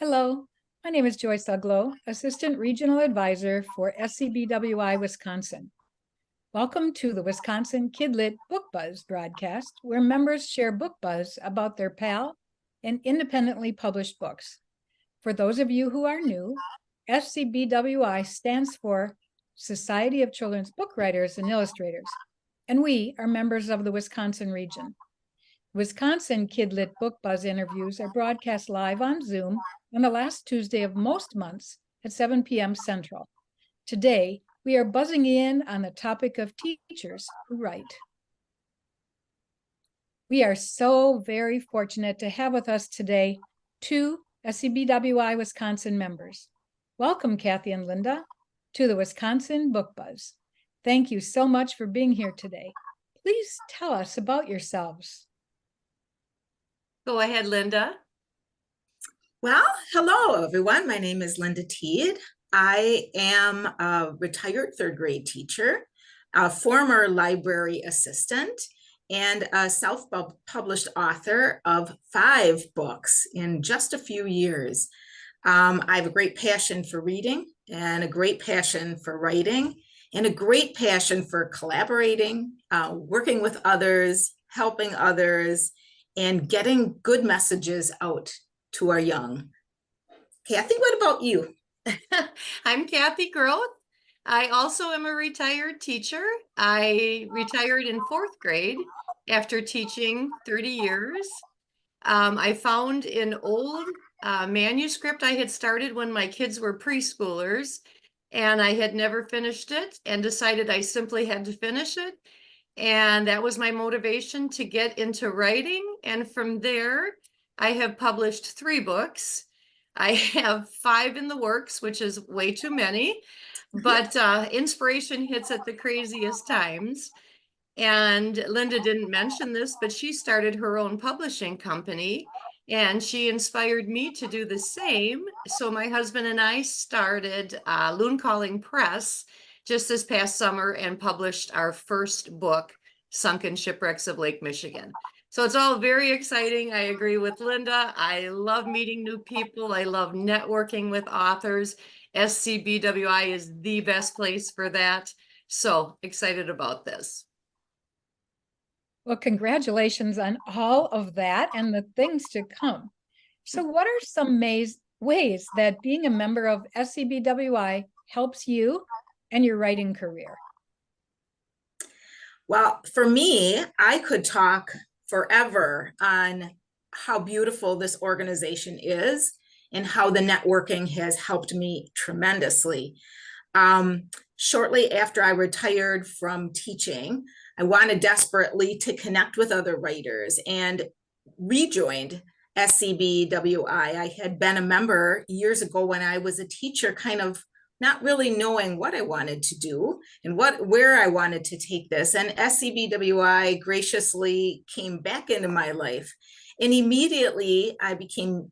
Hello, my name is Joyce Uglow, Assistant Regional Advisor for SCBWI Wisconsin. Welcome to the Wisconsin Kidlit Book Buzz broadcast, where members share book buzz about their PAL and independently published books. For those of you who are new, SCBWI stands for Society of Children's Book Writers and Illustrators, and we are members of the Wisconsin region. Wisconsin Kidlit Book Buzz interviews are broadcast live on Zoom on the last Tuesday of most months at 7 p.m. Central. Today, we are buzzing in on the topic of teachers who write. We are so very fortunate to have with us today two SCBWI Wisconsin members. Welcome, Kathy and Linda, to the Wisconsin Book Buzz. Thank you so much for being here today. Please tell us about yourselves. Go ahead, Linda. Well, hello, everyone. My name is Linda Teed. I am a retired third grade teacher, a former library assistant, and a self-published author of 5 books in just a few years. I have a great passion for reading and a great passion for writing and a great passion for collaborating, working with others, helping others, and getting good messages out to our young. Kathy, what about you? I'm Kathy Groth. I also am a retired teacher. I retired in 4th grade after teaching 30 years. I found an old manuscript I had started when my kids were preschoolers, and I had never finished it and decided I simply had to finish it. And that was my motivation to get into writing. And from there, I have published 3 books. I have 5 in the works, which is way too many, but inspiration hits at the craziest times. And Linda didn't mention this, but she started her own publishing company, and she inspired me to do the same. So my husband and I started Loon Calling Press just this past summer and published our first book, Sunken Shipwrecks of Lake Michigan. So it's all very exciting. I agree with Linda. I love meeting new people. I love networking with authors. SCBWI is the best place for that. So excited about this. Well, congratulations on all of that and the things to come. So what are some ways that being a member of SCBWI helps you and your writing career? Well, for me, I could talk forever on how beautiful this organization is and how the networking has helped me tremendously. Shortly after I retired from teaching, I wanted desperately to connect with other writers and rejoined SCBWI. I had been a member years ago when I was a teacher, kind of not really knowing what I wanted to do and where I wanted to take this. And SCBWI graciously came back into my life. And immediately I became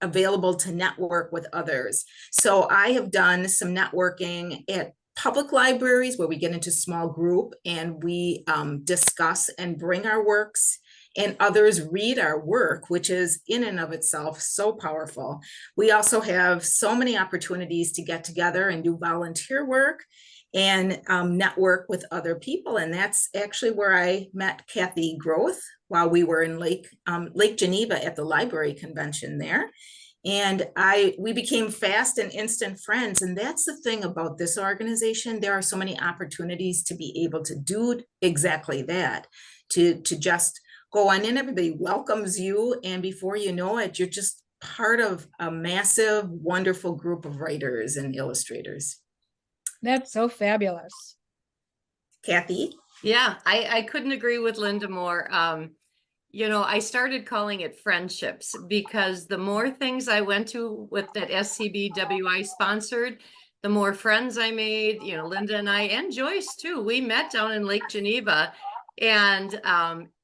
available to network with others. So I have done some networking at public libraries where we get into small group and we discuss and bring our works, and others read our work, which is in and of itself so powerful. We also have so many opportunities to get together and do volunteer work and network with other people. And that's actually where I met Kathy Groth while we were in Lake Geneva at the library convention there. And we became fast and instant friends. And that's the thing about this organization. There are so many opportunities to be able to do exactly that, to just go on in, everybody welcomes you. And before you know it, you're just part of a massive, wonderful group of writers and illustrators. That's so fabulous. Kathy? Yeah, I couldn't agree with Linda more. You know, I started calling it friendships because the more things I went to with that SCBWI sponsored, the more friends I made. You know, Linda and I, and Joyce too, we met down in Lake Geneva, and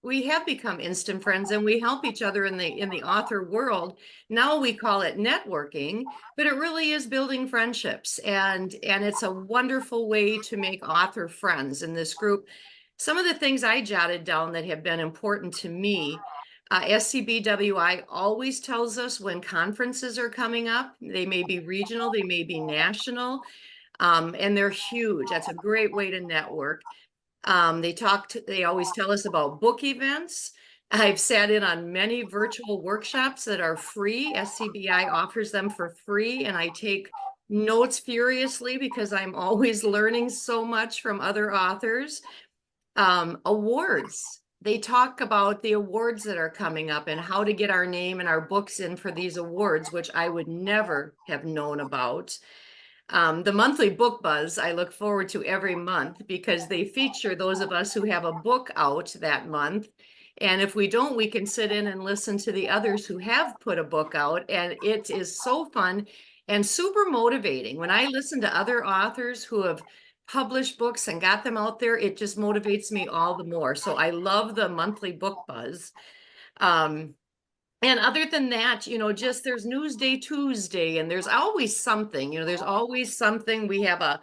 we have become instant friends, and we help each other in the author world. Now we call it networking, but it really is building friendships, and it's a wonderful way to make author friends in this group. Some of the things I jotted down that have been important to me, SCBWI always tells us when conferences are coming up. They may be regional, they may be national, and they're huge. That's a great way to network. They always tell us about book events. I've sat in on many virtual workshops that are free. SCBI offers them for free, and I take notes furiously because I'm always learning so much from other authors. Awards. They talk about the awards that are coming up and how to get our name and our books in for these awards, which I would never have known about. The monthly book buzz I look forward to every month because they feature those of us who have a book out that month. And if we don't, we can sit in and listen to the others who have put a book out. And it is so fun and super motivating. When I listen to other authors who have published books and got them out there, it just motivates me all the more. So I love the monthly book buzz. And other than that, just there's Newsday Tuesday, and there's always something, there's always something. We have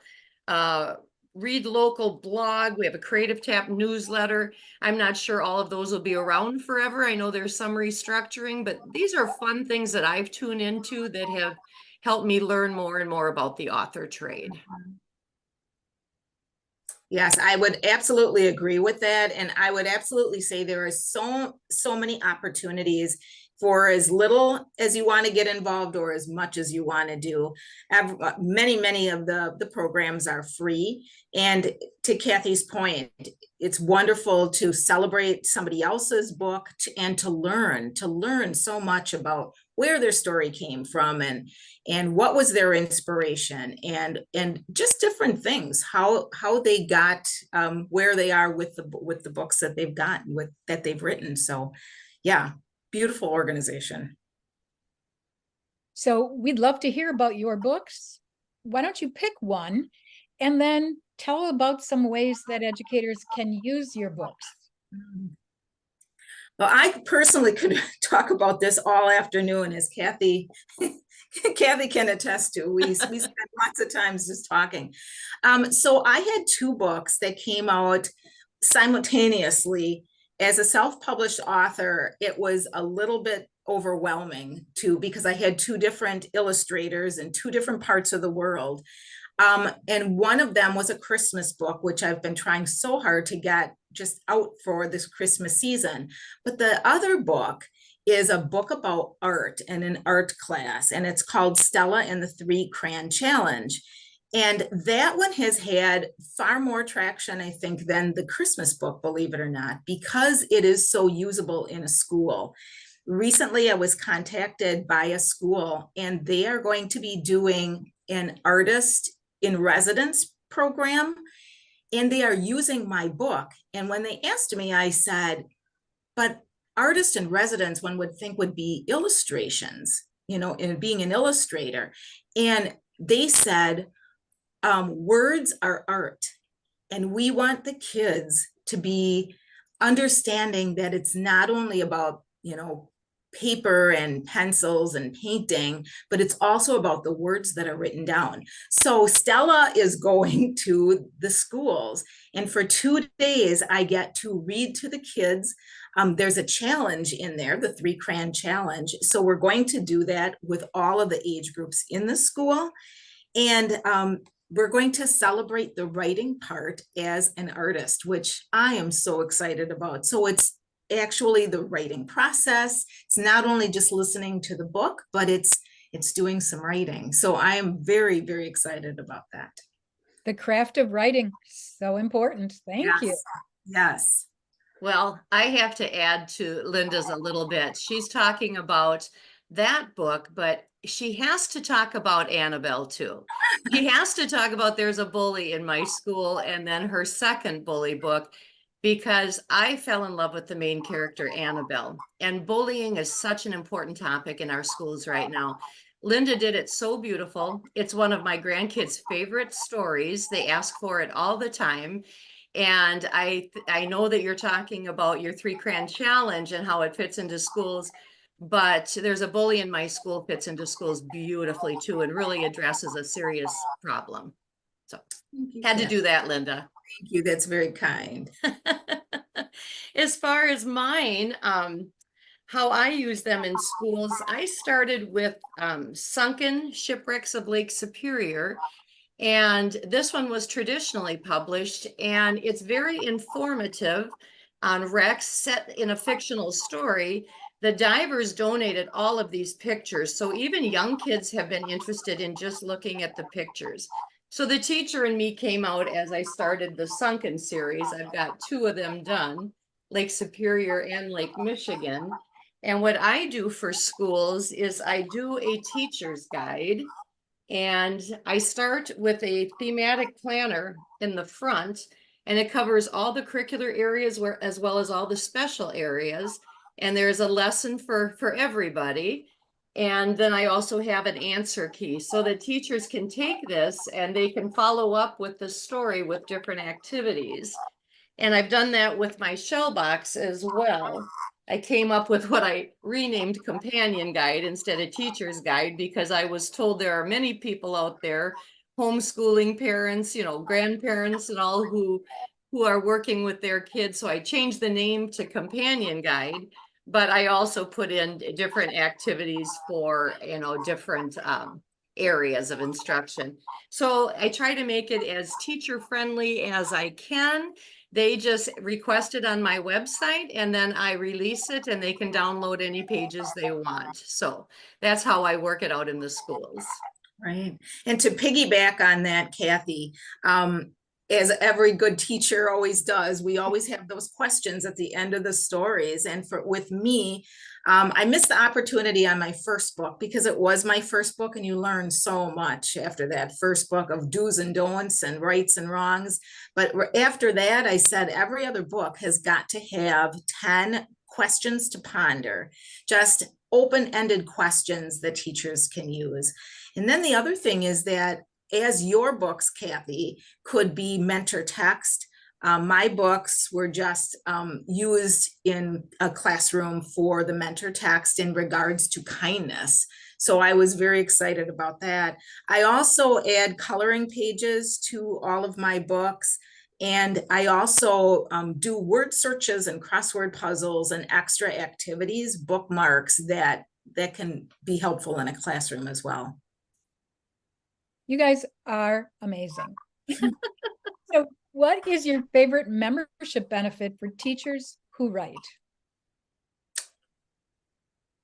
a Read Local blog. We have a Creative Tap newsletter. I'm not sure all of those will be around forever. I know there's some restructuring, but these are fun things that I've tuned into that have helped me learn more and more about the author trade. Yes, I would absolutely agree with that. And I would absolutely say there is so many opportunities for as little as you want to get involved or as much as you want to do. Many of the programs are free. And to Kathy's point, it's wonderful to celebrate somebody else's book and to learn so much about where their story came from and what was their inspiration and just different things, how they got where they are with the books that they've gotten that they've written. So yeah, beautiful organization. So we'd love to hear about your books. Why don't you pick one and then tell about some ways that educators can use your books? Well, I personally could talk about this all afternoon, as Kathy can attest to. We spent lots of times just talking. So I had two books that came out simultaneously. As a self-published author, it was a little bit overwhelming too, because I had two different illustrators in two different parts of the world. And one of them was a Christmas book, which I've been trying so hard to get just out for this Christmas season. But the other book is a book about art and an art class, and it's called Stella and the Three Crayon Challenge. And that one has had far more traction, I think, than the Christmas book, believe it or not, because it is so usable in a school. Recently, I was contacted by a school, and they are going to be doing an artist in residence program, and they are using my book. And when they asked me, I said, but artist in residence, one would think would be illustrations, and being an illustrator. And they said, words are art, and we want the kids to be understanding that it's not only about, paper and pencils and painting, but it's also about the words that are written down. So Stella is going to the schools, and for 2 days, I get to read to the kids. There's a challenge in there, the 3 Crayon Challenge. So we're going to do that with all of the age groups in the school. And we're going to celebrate the writing part as an artist, which I am so excited about. So it's actually the writing process. It's not only just listening to the book, but it's doing some writing. So I am very, very excited about that. The craft of writing, so important. Thank you. Yes. Well, I have to add to Linda's a little bit. She's talking about that book, but she has to talk about Annabelle too. She has to talk about There's a Bully in My School, and then her second bully book, because I fell in love with the main character, Annabelle. And bullying is such an important topic in our schools right now. Linda did it so beautiful. It's one of my grandkids' favorite stories. They ask for it all the time. And I know that you're talking about your 3 Crayon Challenge and how it fits into schools, but There's a Bully in My School fits into schools beautifully too, and really addresses a serious problem. So had to do that, Linda. Thank you. That's very kind. As far as mine, how I use them in schools, I started with Sunken Shipwrecks of Lake Superior. And this one was traditionally published, and it's very informative on wrecks set in a fictional story. The divers donated all of these pictures, so even young kids have been interested in just looking at the pictures. So the teacher and me came out as I started the Sunken series. I've got 2 of them done, Lake Superior and Lake Michigan. And what I do for schools is I do a teacher's guide. And I start with a thematic planner in the front, and it covers all the curricular areas where, as well as all the special areas. And there's a lesson for everybody. And then I also have an answer key so that teachers can take this and they can follow up with the story with different activities. And I've done that with my shell box as well. I came up with what I renamed companion guide instead of teacher's guide because I was told there are many people out there, homeschooling parents, grandparents and all who are working with their kids. So I changed the name to companion guide, but I also put in different activities for, different areas of instruction. So I try to make it as teacher friendly as I can. They just request it on my website and then I release it and they can download any pages they want. So that's how I work it out in the schools. Right. And to piggyback on that, Kathy, as every good teacher always does, we always have those questions at the end of the stories. And with me, I missed the opportunity on my first book because it was my first book, and you learn so much after that first book of do's and don'ts and rights and wrongs. But after that, I said every other book has got to have 10 questions to ponder, just open-ended questions that teachers can use. And then the other thing is that as your books, Kathy, could be mentor text, my books were just used in a classroom for the mentor text in regards to kindness. So I was very excited about that. I also add coloring pages to all of my books. And I also do word searches and crossword puzzles and extra activities, bookmarks that can be helpful in a classroom as well. You guys are amazing. So what is your favorite membership benefit for teachers who write?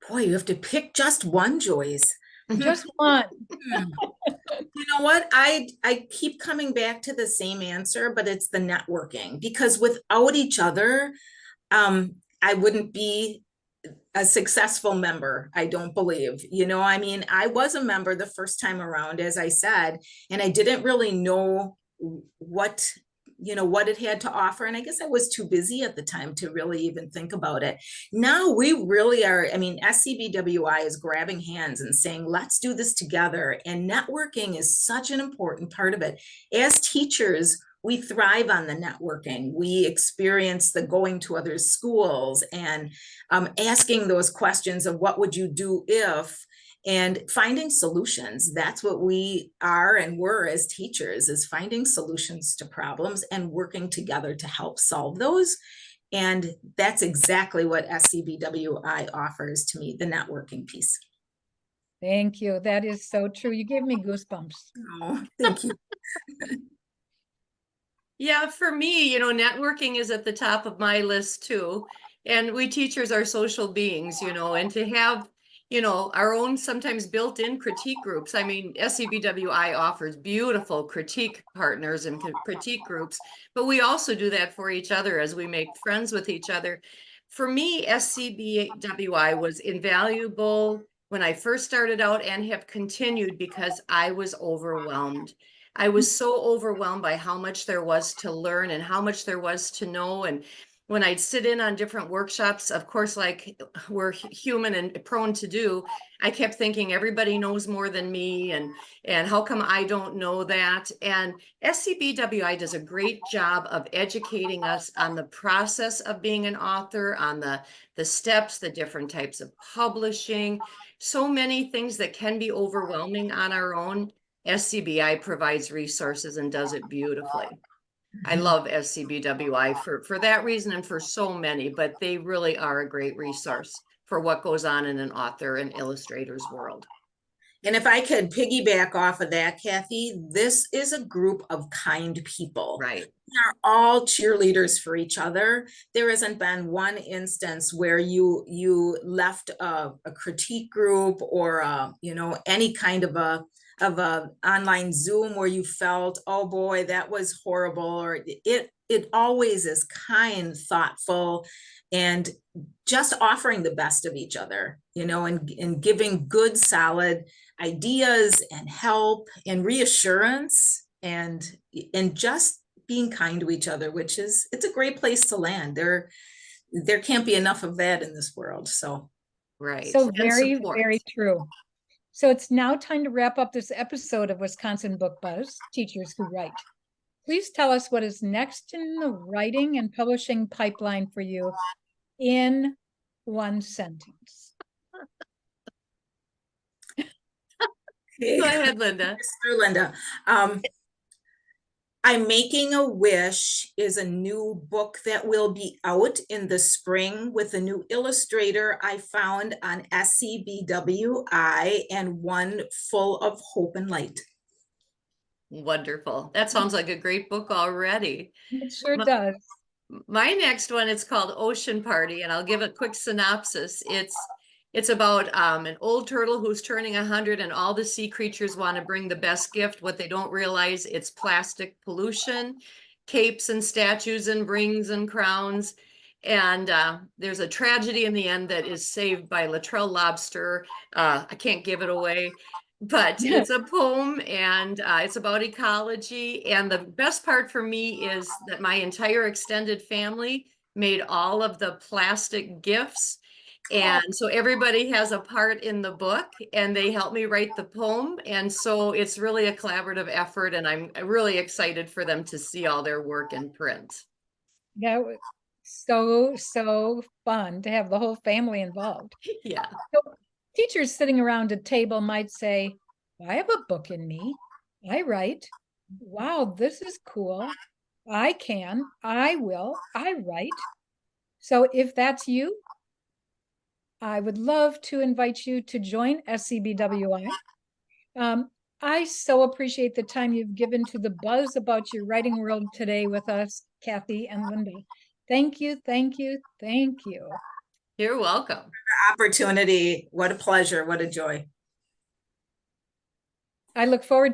Boy, you have to pick just one, Joyce. Just one. You know what? I keep coming back to the same answer, but it's the networking, because without each other, I wouldn't be a successful member, I don't believe. I mean, I was a member the first time around, as I said, and I didn't really know what it had to offer. And I guess I was too busy at the time to really even think about it. Now we really are, I mean, SCBWI is grabbing hands and saying, let's do this together. And networking is such an important part of it. As teachers, we thrive on the networking. We experience the going to other schools and asking those questions of what would you do if, and finding solutions. That's what we are and were as teachers, is finding solutions to problems and working together to help solve those. And that's exactly what SCBWI offers to me, the networking piece. Thank you. That is so true. You gave me goosebumps. Oh, thank you. Yeah, for me, networking is at the top of my list too. And we teachers are social beings, and to have, our own sometimes built-in critique groups. I mean, SCBWI offers beautiful critique partners and critique groups, but we also do that for each other as we make friends with each other. For me, SCBWI was invaluable when I first started out and have continued because I was overwhelmed. I was so overwhelmed by how much there was to learn and how much there was to know. And when I'd sit in on different workshops, of course, like we're human and prone to do, I kept thinking everybody knows more than me, and how come I don't know that? And SCBWI does a great job of educating us on the process of being an author, on the steps, the different types of publishing, so many things that can be overwhelming on our own. SCBI provides resources and does it beautifully. I love SCBWI for that reason and for so many, but they really are a great resource for what goes on in an author and illustrator's world. And if I could piggyback off of that, Kathy, this is a group of kind people. Right. We are all cheerleaders for each other. There hasn't been one instance where you left a critique group or any kind of a online Zoom where you felt, oh boy, that was horrible, or it always is kind, thoughtful, and just offering the best of each other, and giving good, solid ideas and help and reassurance and just being kind to each other, it's a great place to land. There can't be enough of that in this world. So right. So And very, support. very true. So it's now time to wrap up this episode of Wisconsin Book Buzz, Teachers Who Write. Please tell us what is next in the writing and publishing pipeline for you in one sentence. Go ahead, Linda. Mr. Linda. I'm Making a Wish is a new book that will be out in the spring with a new illustrator I found on SCBWI, and one full of hope and light. Wonderful. That sounds like a great book already. It sure does. My next one, it's called Ocean Party, and I'll give a quick synopsis. It's about an old turtle who's turning 100, and all the sea creatures want to bring the best gift. What they don't realize, it's plastic pollution, capes and statues and rings and crowns. And there's a tragedy in the end that is saved by Latrell Lobster. I can't give it away, but it's a poem, and it's about ecology. And the best part for me is that my entire extended family made all of the plastic gifts. And so everybody has a part in the book, and they help me write the poem. And so it's really a collaborative effort, and I'm really excited for them to see all their work in print. That was so fun to have the whole family involved. Yeah. So teachers sitting around a table might say, I have a book in me. I write. Wow, this is cool. I can, I will, I write. So if that's you, I would love to invite you to join SCBWI. I so appreciate the time you've given to the buzz about your writing world today with us, Kathy and Linda. Thank you, thank you, thank you. You're welcome. Opportunity. What a pleasure. What a joy. I look forward